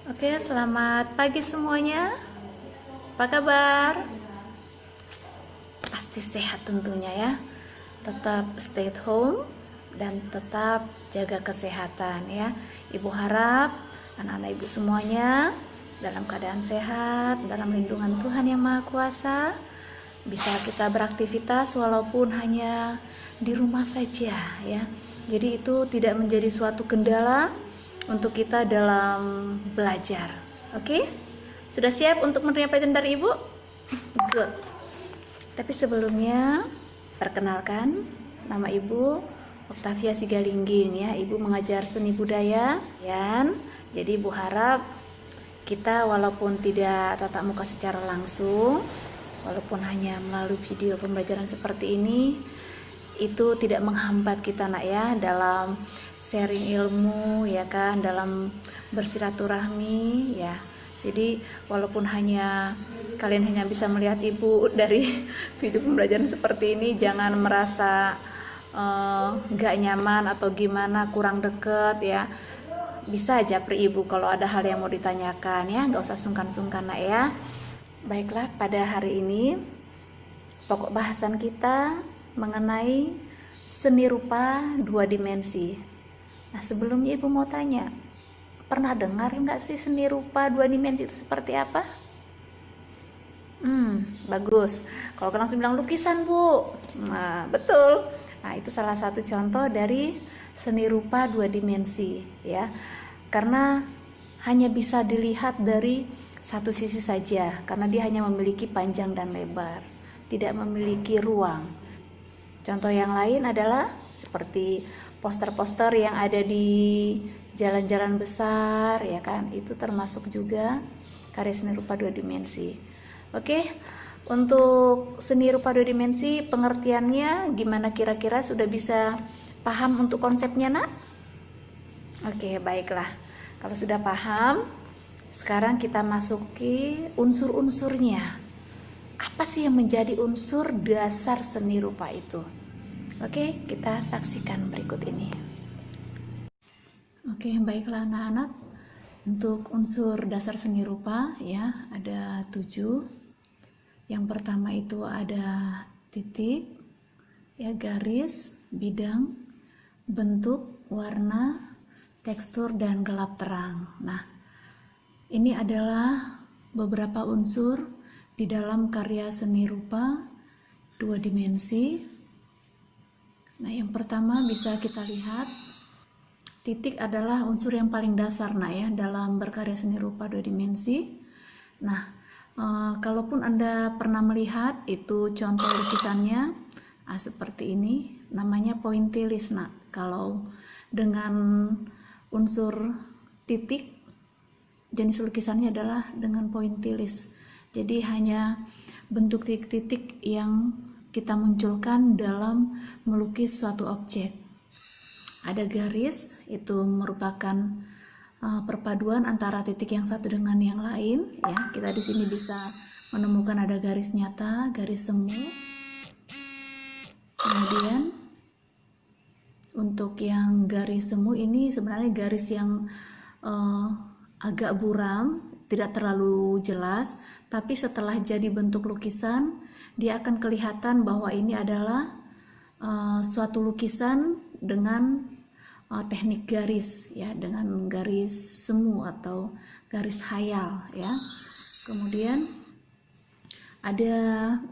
Oke, selamat pagi semuanya. Apa kabar? Pasti sehat tentunya ya. Tetap stay at home dan tetap jaga kesehatan ya. Ibu harap anak-anak ibu semuanya dalam keadaan sehat, dalam lindungan Tuhan yang Maha Kuasa. Bisa kita beraktivitas walaupun hanya di rumah saja ya. Jadi itu tidak menjadi suatu kendala untuk kita dalam belajar. Oke? Sudah siap untuk menerima pelajaran dari Ibu? Good. Tapi sebelumnya, perkenalkan, nama Ibu Oktavia Sigalingging ya. Ibu mengajar seni budaya ya. Jadi Ibu harap kita walaupun tidak tatap muka secara langsung, walaupun hanya melalui video pembelajaran seperti ini, itu tidak menghambat kita nak ya dalam sharing ilmu ya kan, dalam bersilaturahmi ya. Jadi walaupun kalian hanya bisa melihat ibu dari video pembelajaran seperti ini, jangan merasa gak nyaman atau gimana, kurang deket ya. Bisa aja per ibu kalau ada hal yang mau ditanyakan ya, gak usah sungkan-sungkan nak ya. Baiklah, pada hari ini pokok bahasan kita mengenai seni rupa 2 dimensi. Nah, sebelumnya ibu mau tanya, pernah dengar nggak sih seni rupa 2 dimensi itu seperti apa? Bagus. Kalau kalian langsung bilang lukisan bu, nah betul. Nah, itu salah satu contoh dari seni rupa 2 dimensi ya. Karena hanya bisa dilihat dari satu sisi saja, karena dia hanya memiliki panjang dan lebar, tidak memiliki ruang. Contoh yang lain adalah seperti poster-poster yang ada di jalan-jalan besar ya kan, itu termasuk juga karya seni rupa 2 dimensi. Oke, untuk seni rupa 2 dimensi pengertiannya gimana, kira-kira sudah bisa paham untuk konsepnya nak? Oke, baiklah. Kalau sudah paham, sekarang kita masuki unsur-unsurnya. Apa sih yang menjadi unsur dasar seni rupa itu? Oke, kita saksikan berikut ini. Oke, baiklah anak-anak. Untuk unsur dasar seni rupa ya, ada 7. Yang pertama itu ada titik, ya, garis, bidang, bentuk, warna, tekstur, dan gelap terang. Nah, ini adalah beberapa unsur di dalam karya seni rupa 2 dimensi. Nah, yang pertama bisa kita lihat, titik adalah unsur yang paling dasar nah ya dalam berkarya seni rupa 2 dimensi. Nah, kalaupun Anda pernah melihat itu contoh lukisannya seperti ini, namanya pointillis nah. Kalau dengan unsur titik, jenis lukisannya adalah dengan pointillis. Jadi hanya bentuk titik-titik yang kita munculkan dalam melukis suatu objek. Ada garis, itu merupakan perpaduan antara titik yang satu dengan yang lain ya. Kita di sini bisa menemukan ada garis nyata, garis semu. Kemudian untuk yang garis semu ini sebenarnya garis yang agak buram, tidak terlalu jelas, tapi setelah jadi bentuk lukisan dia akan kelihatan bahwa ini adalah suatu lukisan dengan teknik garis ya, dengan garis semu atau garis hayal ya. Kemudian ada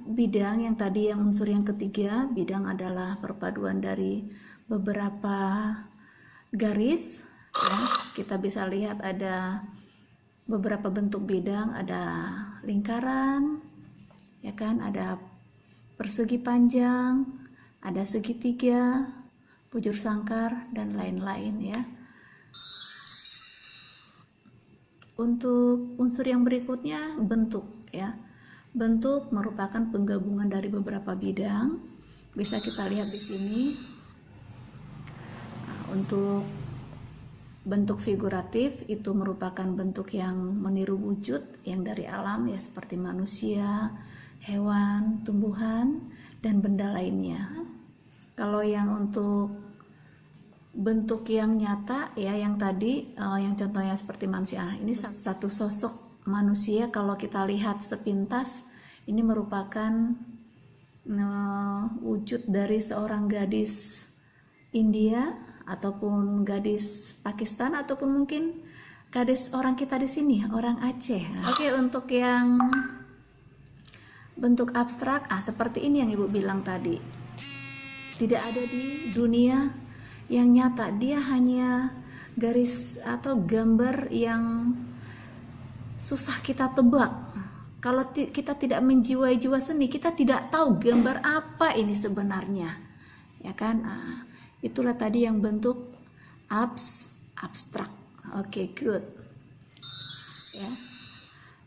bidang, yang tadi yang unsur yang ketiga. Bidang adalah perpaduan dari beberapa garis ya. Kita bisa lihat ada beberapa bentuk bidang, ada lingkaran ya kan, ada persegi panjang, ada segitiga, bujur sangkar, dan lain-lain ya. Untuk unsur yang berikutnya, bentuk ya. Bentuk merupakan penggabungan dari beberapa bidang, bisa kita lihat di sini. Nah, untuk bentuk figuratif itu merupakan bentuk yang meniru wujud yang dari alam ya, seperti manusia, hewan, tumbuhan, dan benda lainnya. Kalau yang untuk bentuk yang nyata ya, yang tadi yang contohnya seperti manusia. Ini satu sosok manusia, kalau kita lihat sepintas ini merupakan wujud dari seorang gadis India ataupun gadis Pakistan ataupun mungkin gadis orang kita di sini, orang Aceh. Oke, untuk yang bentuk abstrak, seperti ini yang Ibu bilang tadi. Tidak ada di dunia yang nyata, dia hanya garis atau gambar yang susah kita tebak. Kalau kita tidak menjiwai jiwa seni, kita tidak tahu gambar apa ini sebenarnya, ya kan? Itulah tadi yang bentuk abstrak. Oke, good. Ya.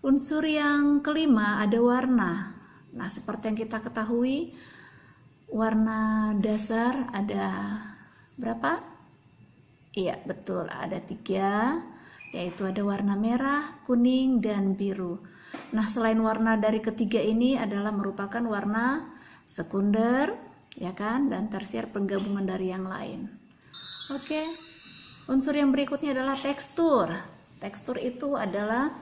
Unsur yang kelima ada warna. Nah, seperti yang kita ketahui, warna dasar ada berapa? Iya, betul, ada 3, yaitu ada warna merah, kuning, dan biru. Nah, selain warna dari ketiga ini adalah merupakan warna sekunder, ya kan, dan tersier, penggabungan dari yang lain. Oke, unsur yang berikutnya adalah tekstur. Tekstur itu adalah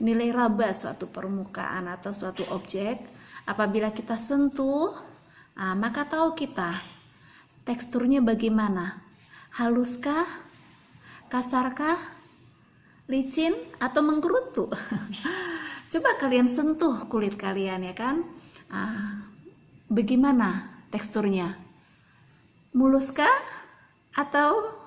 nilai raba suatu permukaan atau suatu objek. Apabila kita sentuh, maka tahu kita teksturnya bagaimana. Haluskah, kasarkah, licin, atau menggerutu? Coba kalian sentuh kulit kalian, ya kan? Bagaimana teksturnya? Muluskah atau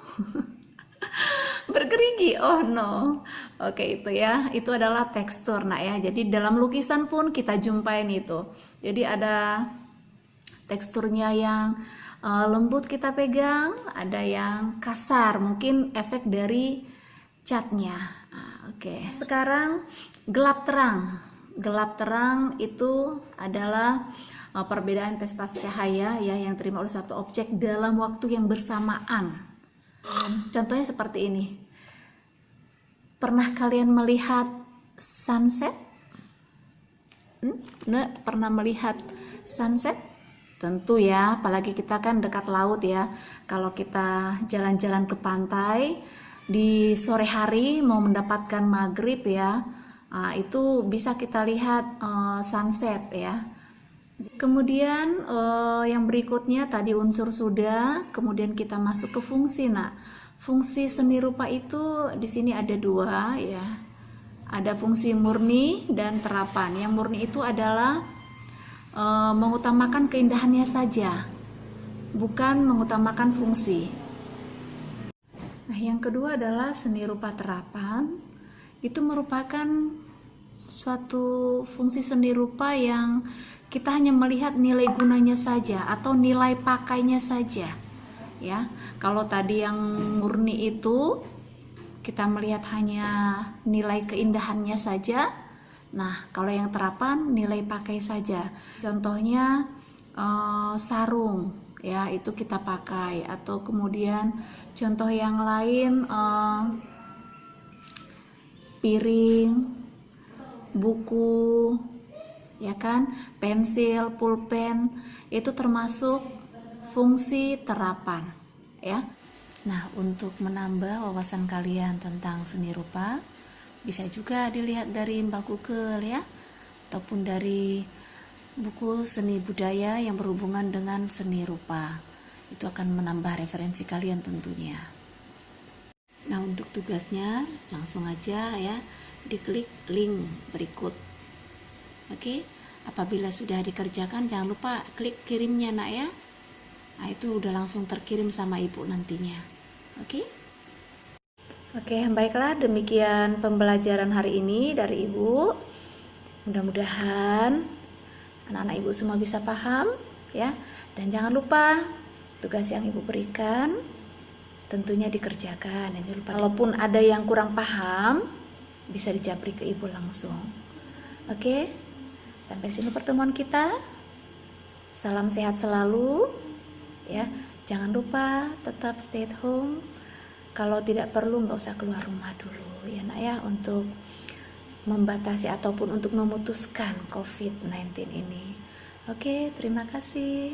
bergerigi? Oh no. Oke, itu ya, itu adalah tekstur. Nah ya, jadi dalam lukisan pun kita jumpain itu. Jadi ada teksturnya yang lembut kita pegang, ada yang kasar, mungkin efek dari catnya. Oke. Sekarang gelap terang. Gelap terang itu adalah perbedaan intensitas cahaya ya yang terima oleh satu objek dalam waktu yang bersamaan. Contohnya seperti ini. Pernah kalian melihat sunset? Pernah melihat sunset? Tentu ya, apalagi kita kan dekat laut ya. Kalau kita jalan-jalan ke pantai di sore hari mau mendapatkan maghrib ya, itu bisa kita lihat sunset ya. Kemudian yang berikutnya tadi unsur sudah, kemudian kita masuk ke fungsi. Nah, fungsi seni rupa itu di sini ada 2 ya. Ada fungsi murni dan terapan. Yang murni itu adalah mengutamakan keindahannya saja, bukan mengutamakan fungsi. Nah, yang kedua adalah seni rupa terapan. Itu merupakan suatu fungsi seni rupa yang kita hanya melihat nilai gunanya saja atau nilai pakainya saja. Ya, kalau tadi yang murni itu kita melihat hanya nilai keindahannya saja. Nah, kalau yang terapan nilai pakai saja. Contohnya sarung, ya itu kita pakai. Atau kemudian contoh yang lain piring, buku, ya kan, pensil, pulpen, itu termasuk fungsi terapan, ya. Nah, untuk menambah wawasan kalian tentang seni rupa, bisa juga dilihat dari Mbak Google ya, ataupun dari buku seni budaya yang berhubungan dengan seni rupa. Itu akan menambah referensi kalian tentunya. Nah, untuk tugasnya langsung aja ya, diklik link berikut. Oke, apabila sudah dikerjakan jangan lupa klik kirimnya nak ya. Nah, itu udah langsung terkirim sama ibu nantinya. Oke. Oke, baiklah, demikian pembelajaran hari ini dari Ibu. Mudah-mudahan anak-anak Ibu semua bisa paham ya. Dan jangan lupa tugas yang Ibu berikan tentunya dikerjakan. Dan jangan lupa, kalaupun ada yang kurang paham bisa dijapri ke Ibu langsung. Oke, sampai sini pertemuan kita. Salam sehat selalu ya. Jangan lupa tetap stay at home. Kalau tidak perlu nggak usah keluar rumah dulu ya nak ya, untuk membatasi ataupun untuk memutuskan COVID-19 ini. Oke, terima kasih.